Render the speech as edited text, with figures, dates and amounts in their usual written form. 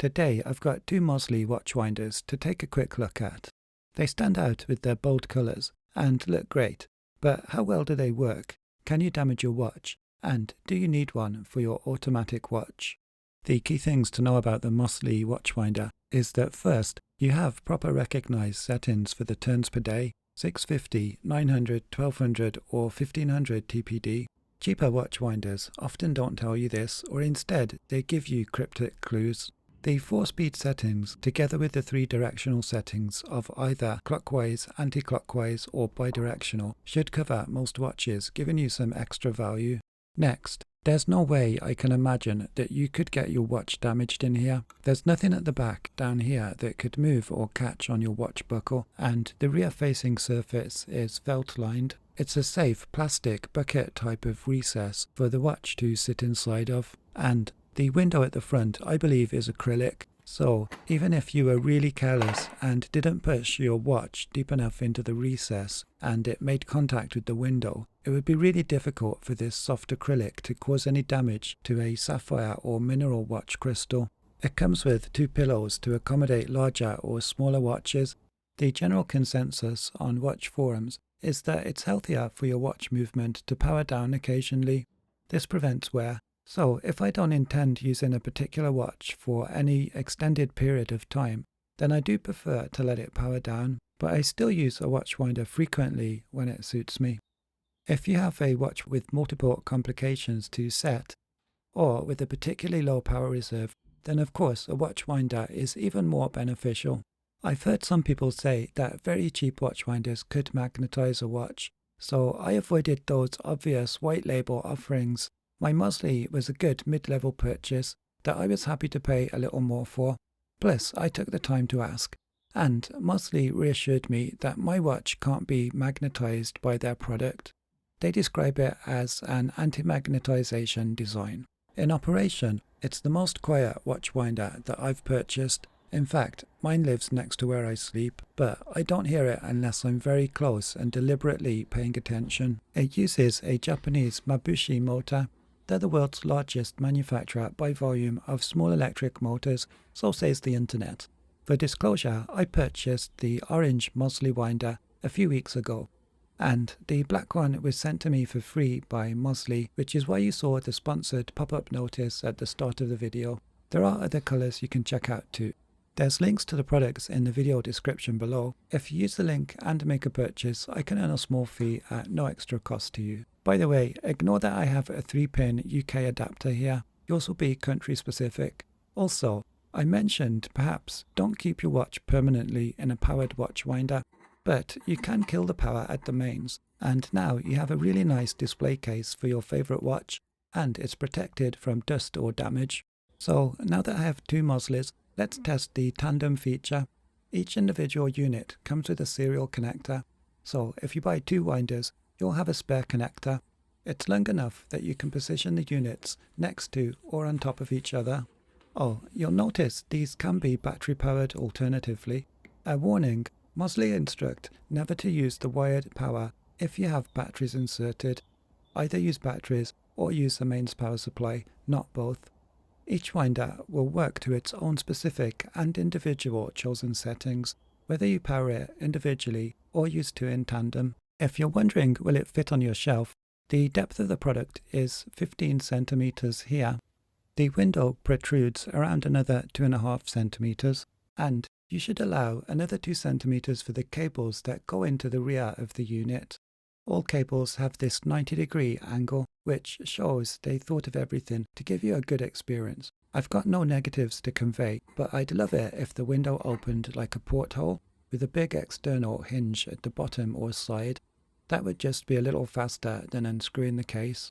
Today I've got two Mozsly watch winders to take a quick look at. They stand out with their bold colours and look great, but how well do they work? Can you damage your watch? And do you need one for your automatic watch? The key things to know about the Mozsly watch winder is that first, you have proper recognised settings for the turns per day, 650, 900, 1200 or 1500 TPD. Cheaper watch winders often don't tell you this, or instead they give you cryptic clues. The 4-speed settings, together with the 3 directional settings of either clockwise, anti-clockwise or bidirectional, should cover most watches, giving you some extra value. Next, there's no way I can imagine that you could get your watch damaged in here. There's nothing at the back down here that could move or catch on your watch buckle, and the rear-facing surface is felt-lined. It's a safe plastic bucket type of recess for the watch to sit inside of, and the window at the front I believe is acrylic, so even if you were really careless and didn't push your watch deep enough into the recess and it made contact with the window, it would be really difficult for this soft acrylic to cause any damage to a sapphire or mineral watch crystal. It comes with 2 pillows to accommodate larger or smaller watches. The general consensus on watch forums is that it's healthier for your watch movement to power down occasionally. This prevents wear. So if I don't intend using a particular watch for any extended period of time, then I do prefer to let it power down, but I still use a watch winder frequently when it suits me. If you have a watch with multiple complications to set, or with a particularly low power reserve, then of course a watch winder is even more beneficial. I've heard some people say that very cheap watch winders could magnetize a watch, so I avoided those obvious white label offerings. My Mozsly was a good mid-level purchase that I was happy to pay a little more for. Plus, I took the time to ask, and Mozsly reassured me that my watch can't be magnetized by their product. They describe it as an anti-magnetization design. In operation, it's the most quiet watch winder that I've purchased. In fact, mine lives next to where I sleep, but I don't hear it unless I'm very close and deliberately paying attention. It uses a Japanese Mabushi motor. They're the world's largest manufacturer by volume of small electric motors, so says the internet. For disclosure, I purchased the Orange Mozsly winder a few weeks ago, and the black one was sent to me for free by Mozsly, which is why you saw the sponsored pop-up notice at the start of the video. There are other colours you can check out too. There's links to the products in the video description below. If you use the link and make a purchase, I can earn a small fee at no extra cost to you. By the way, ignore that I have a 3-pin UK adapter here. Yours will be country specific. Also, I mentioned perhaps don't keep your watch permanently in a powered watch winder, but you can kill the power at the mains. And now you have a really nice display case for your favourite watch, and it's protected from dust or damage. So now that I have 2 Mozslys, let's test the Tandem feature. Each individual unit comes with a serial connector, so if you buy 2 winders, you'll have a spare connector. It's long enough that you can position the units next to or on top of each other. Oh, you'll notice these can be battery powered alternatively. A warning, Mozsly instruct never to use the wired power if you have batteries inserted. Either use batteries or use the mains power supply, not both. Each winder will work to its own specific and individual chosen settings, whether you power it individually or use 2 in tandem. If you're wondering will it fit on your shelf, the depth of the product is 15 centimeters here. The window protrudes around another 2.5 centimeters, and you should allow another 2 centimeters for the cables that go into the rear of the unit. All cables have this 90-degree angle, which shows they thought of everything to give you a good experience. I've got no negatives to convey, but I'd love it if the window opened like a porthole with a big external hinge at the bottom or side. That would just be a little faster than unscrewing the case.